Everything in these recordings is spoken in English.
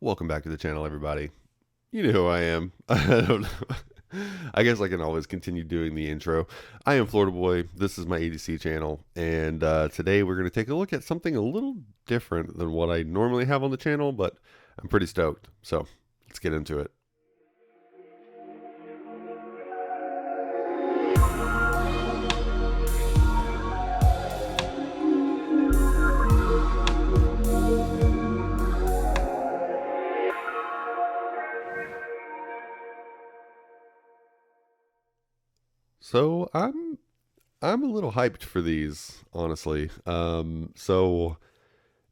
Welcome back to the channel, everybody. You know who I am. I don't know. I guess I can always continue doing the intro. I am Florida Boy. This is my EDC channel, and today we're going to take a look at something a little different than what I normally have on the channel, but I'm pretty stoked. So let's get into it. So I'm a little hyped for these, honestly. So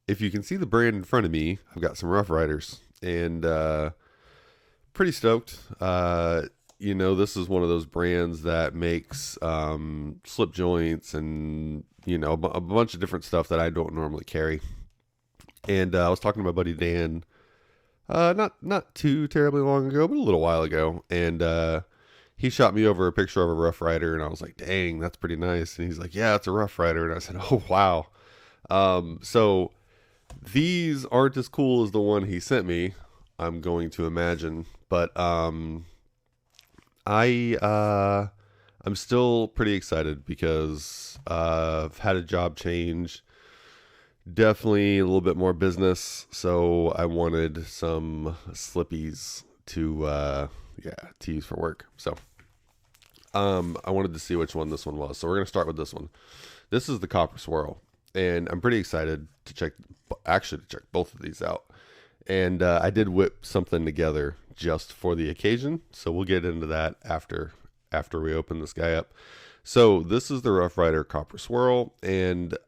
if you can see the brand in front of me, I've got some Rough Ryders, and pretty stoked. This is one of those brands that makes slip joints and a bunch of different stuff that I don't normally carry. And I was talking to my buddy Dan, not too terribly long ago, but a little while ago, and he shot me over a picture of a Rough Ryder, and I was like, "Dang, that's pretty nice." And he's like, "Yeah, it's a Rough Ryder," and I said, "Oh wow." So these aren't as cool as the one he sent me, I'm going to imagine, but I'm still pretty excited because I've had a job change, definitely a little bit more business, so I wanted some slippies to use for work. So I wanted to see which one this one was. So we're gonna start with this one. This is the Copper Swirl, and I'm pretty excited to check both of these out. And I did whip something together just for the occasion, so we'll get into that after we open this guy up. So this is the Rough Ryder Copper Swirl, and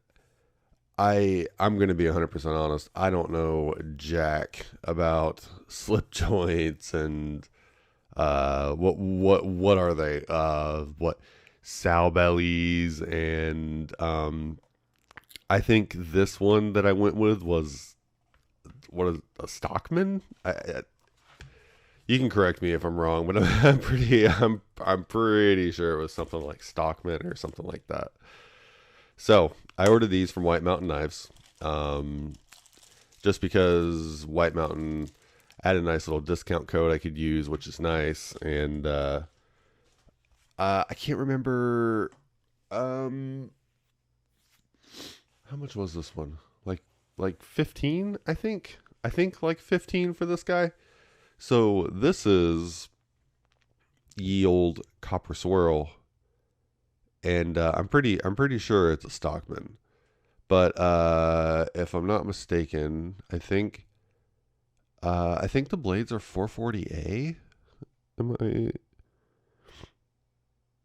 I'm going to be 100% honest. I don't know jack about slip joints and what are they? What sow bellies, and I think this one that I went with was a Stockman. You can correct me if I'm wrong, but I'm pretty sure it was something like Stockman or something like that. So I ordered these from White Mountain Knives, just because White Mountain had a nice little discount code I could use, which is nice. And I can't remember how much was this one. Like 15, I think like 15 for this guy. So this is ye old Copper Swirl, and I'm pretty sure it's a Stockman, but if I'm not mistaken, I think the blades are 440A.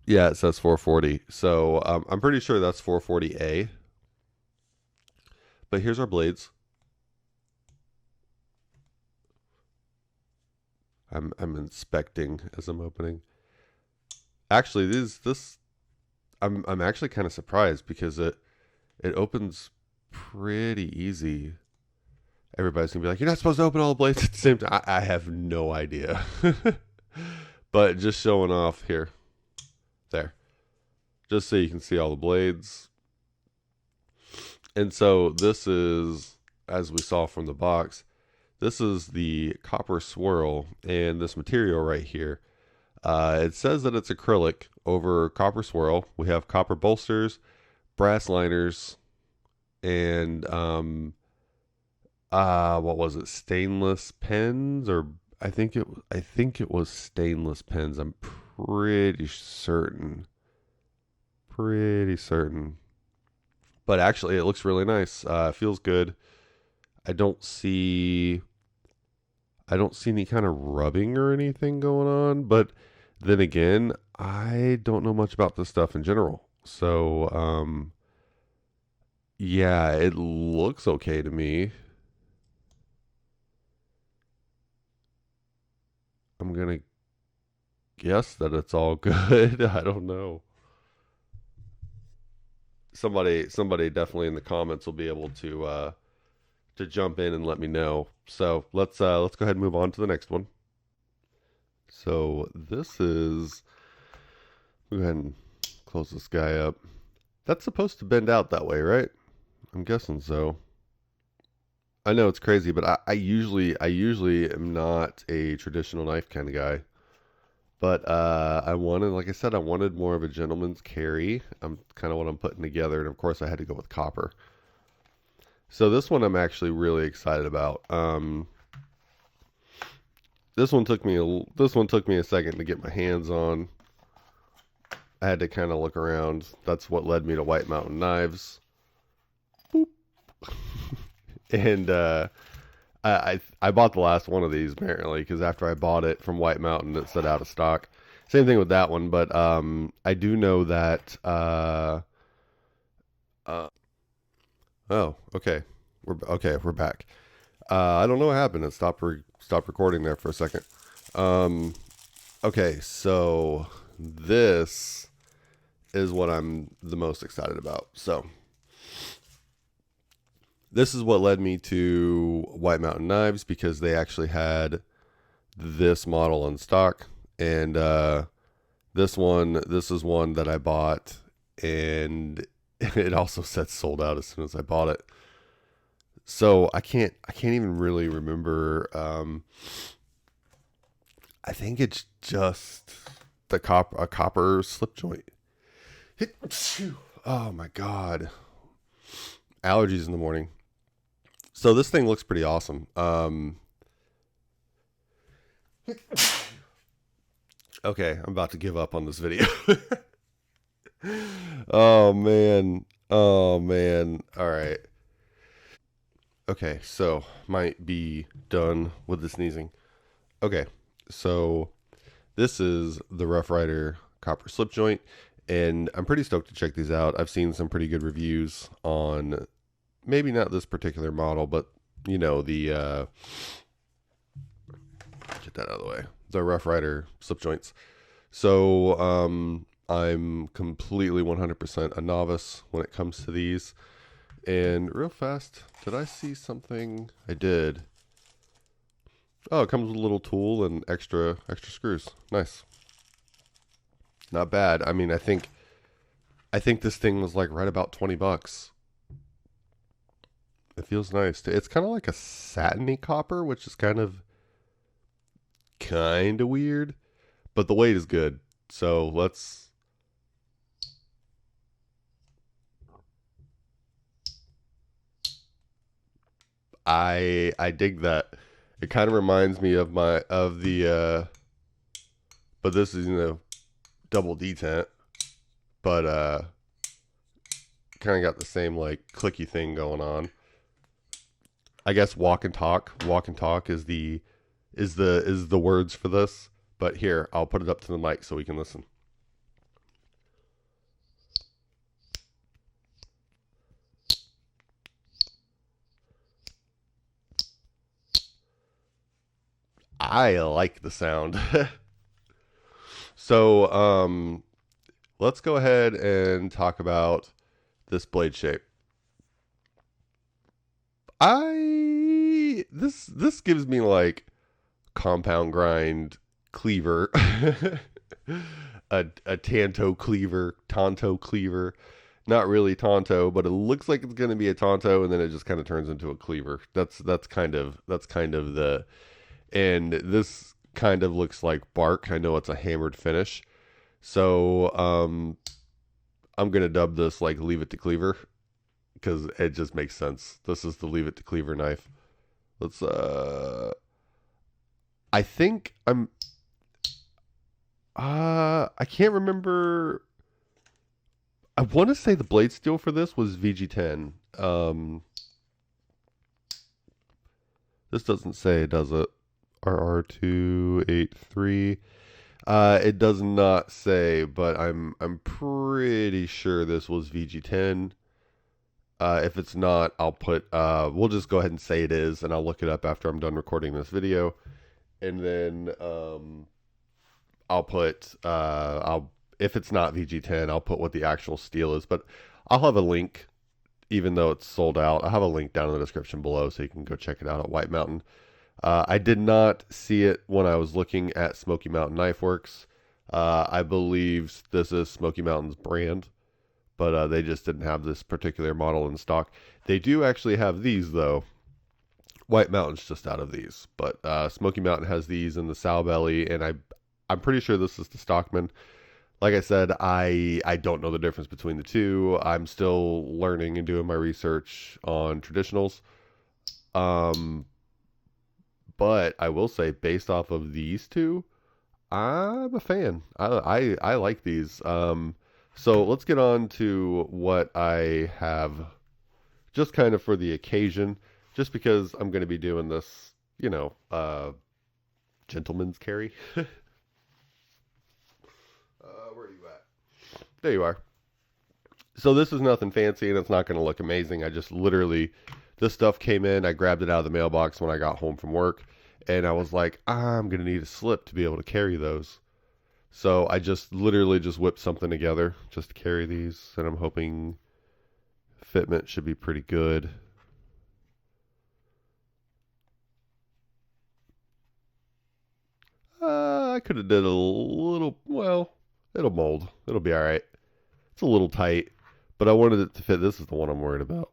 Yeah, it says 440. So I'm pretty sure that's 440A. But here's our blades. I'm inspecting as I'm opening. Actually, I'm actually kind of surprised because it opens pretty easy. Everybody's gonna be like, "You're not supposed to open all the blades at the same time." I have no idea. But just showing off here. There. Just so you can see all the blades. And so this is, as we saw from the box, this is the Copper Swirl, and this material right here. It says that it's acrylic over Copper Swirl. We have copper bolsters, brass liners, and what was it? Stainless pens, or I think it was stainless pens. I'm pretty certain. But actually, it looks really nice. Feels good. I don't see any kind of rubbing or anything going on, but then again, I don't know much about this stuff in general. So, yeah, it looks okay to me. I'm gonna guess that it's all good. I don't know. Somebody definitely in the comments will be able to jump in and let me know. So let's go ahead and move on to the next one. So this is, go ahead and close this guy up. That's supposed to bend out that way, right? I'm guessing so. I know it's crazy, but I usually am not a traditional knife kind of guy. But I wanted, like I said, I wanted more of a gentleman's carry. I'm kind of what I'm putting together, and of course I had to go with copper. So this one I'm actually really excited about. This one took me a second to get my hands on. I had to kind of look around. That's what led me to White Mountain Knives. Boop. And I bought the last one of these apparently because after I bought it from White Mountain, it said out of stock. Same thing with that one, but I do know that. Uh, oh, okay, we're back. I don't know what happened. It stopped recording there for a second. Um, okay, so this is what I'm the most excited about. So this is what led me to White Mountain Knives because they actually had this model in stock, and this is one that I bought, and it also said sold out as soon as I bought it. So I can't even really remember. I think it's just a copper slip joint. Oh my god, allergies in the morning. So this thing looks pretty awesome. Okay, I'm about to give up on this video. Oh man. Oh man. All right. Okay, so might be done with the sneezing. Okay, so this is the Rough Ryder copper slip joint, and I'm pretty stoked to check these out. I've seen some pretty good reviews on maybe not this particular model, but you know, the get that out of the way. The Rough Ryder slip joints. So I'm completely 100% a novice when it comes to these. And real fast, did I see something? I did. Oh, it comes with a little tool and extra screws. Nice. Not bad. I mean, I think this thing was like right about 20 bucks. It feels nice. It's kind of like a satiny copper, which is kind of weird, but the weight is good. So let's. I dig that. It kind of reminds me of the but this is, you know, double detent, but kind of got the same like clicky thing going on. I guess walk and talk is the words for this. But here, I'll put it up to the mic so we can listen. I like the sound. So, let's go ahead and talk about this blade shape. This gives me like compound grind cleaver, a Tonto cleaver. Not really Tonto, but it looks like it's going to be a Tonto, and then it just kind of turns into a cleaver. That's kind of the, and this kind of looks like bark. I know it's a hammered finish, so I'm gonna dub this like leave it to cleaver because it just makes sense. This is the leave it to cleaver knife. Let's I think I can't remember. I want to say the blade steel for this was VG10. This doesn't say, does it? RR283. It does not say, but I'm pretty sure this was VG10. If it's not, I'll put. We'll just go ahead and say it is, and I'll look it up after I'm done recording this video, and then I'll put. If it's not VG10, I'll put what the actual steel is. But I'll have a link, even though it's sold out. I'll have a link down in the description below, so you can go check it out at White Mountain. I did not see it when I was looking at Smoky Mountain Knife Works. I believe this is Smoky Mountain's brand, but they just didn't have this particular model in stock. They do actually have these, though. White Mountain's just out of these, but Smoky Mountain has these in the sow belly, and I'm pretty sure this is the Stockman. Like I said, I don't know the difference between the two. I'm still learning and doing my research on traditionals. Um, but I will say, based off of these two, I'm a fan. I like these. So let's get on to what I have, just kind of for the occasion, just because I'm going to be doing this, gentleman's carry. Where are you at? There you are. So this is nothing fancy, and it's not going to look amazing. I just literally, this stuff came in. I grabbed it out of the mailbox when I got home from work, and I was like, I'm going to need a slip to be able to carry those. So I just literally just whipped something together just to carry these, and I'm hoping fitment should be pretty good. I could have did a little, well, it'll mold. It'll be all right. It's a little tight, but I wanted it to fit. This is the one I'm worried about.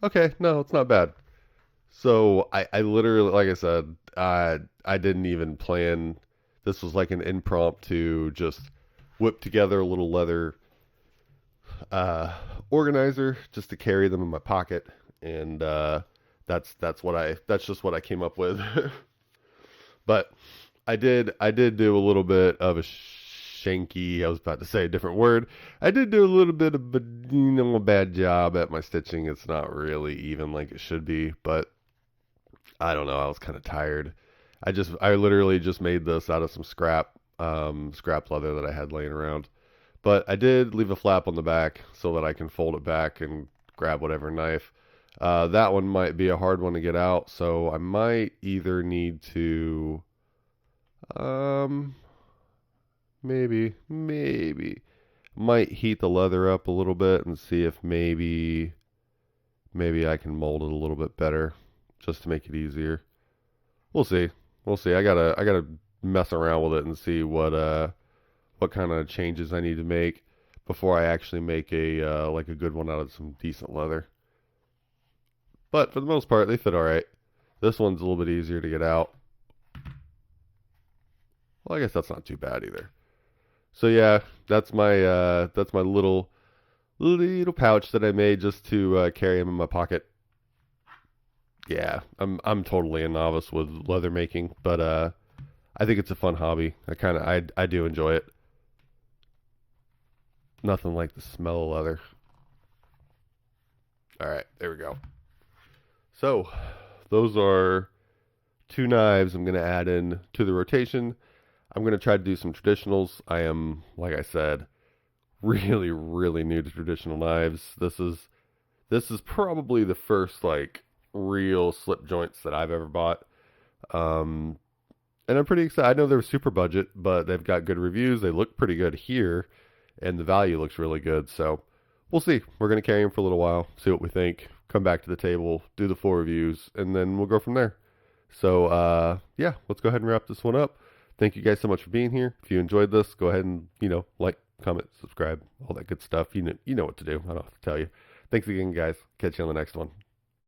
Okay, no, it's not bad. So I literally, like I said, I didn't even plan. This was like an impromptu, just whip together a little leather uh, organizer just to carry them in my pocket, and that's just what I came up with. But I did do a little bit of a shanky. I was about to say a different word. I did do a little bit of a bad job at my stitching. It's not really even like it should be, but I don't know. I was kind of tired. I literally just made this out of some scrap leather that I had laying around. But I did leave a flap on the back so that I can fold it back and grab whatever knife. That one might be a hard one to get out, so I might either need to, um, maybe might heat the leather up a little bit and see if maybe I can mold it a little bit better just to make it easier. We'll see. We'll see. I gotta mess around with it and see what kind of changes I need to make before I actually make like a good one out of some decent leather. But for the most part, they fit all right. This one's a little bit easier to get out. Well, I guess that's not too bad either. So yeah, that's my little pouch that I made just to carry them in my pocket. Yeah, I'm totally a novice with leather making, but I think it's a fun hobby. I do enjoy it. Nothing like the smell of leather. All right, there we go. So, those are two knives I'm going to add in to the rotation. I'm going to try to do some traditionals. I am, like I said, really, really new to traditional knives. This is probably the first like real slip joints that I've ever bought. And I'm pretty excited. I know they're super budget, but they've got good reviews. They look pretty good here, and the value looks really good. So we'll see. We're going to carry them for a little while, see what we think, come back to the table, do the full reviews, and then we'll go from there. So, yeah, let's go ahead and wrap this one up. Thank you guys so much for being here. If you enjoyed this, go ahead and, like, comment, subscribe, all that good stuff. You know what to do. I don't have to tell you. Thanks again, guys. Catch you on the next one.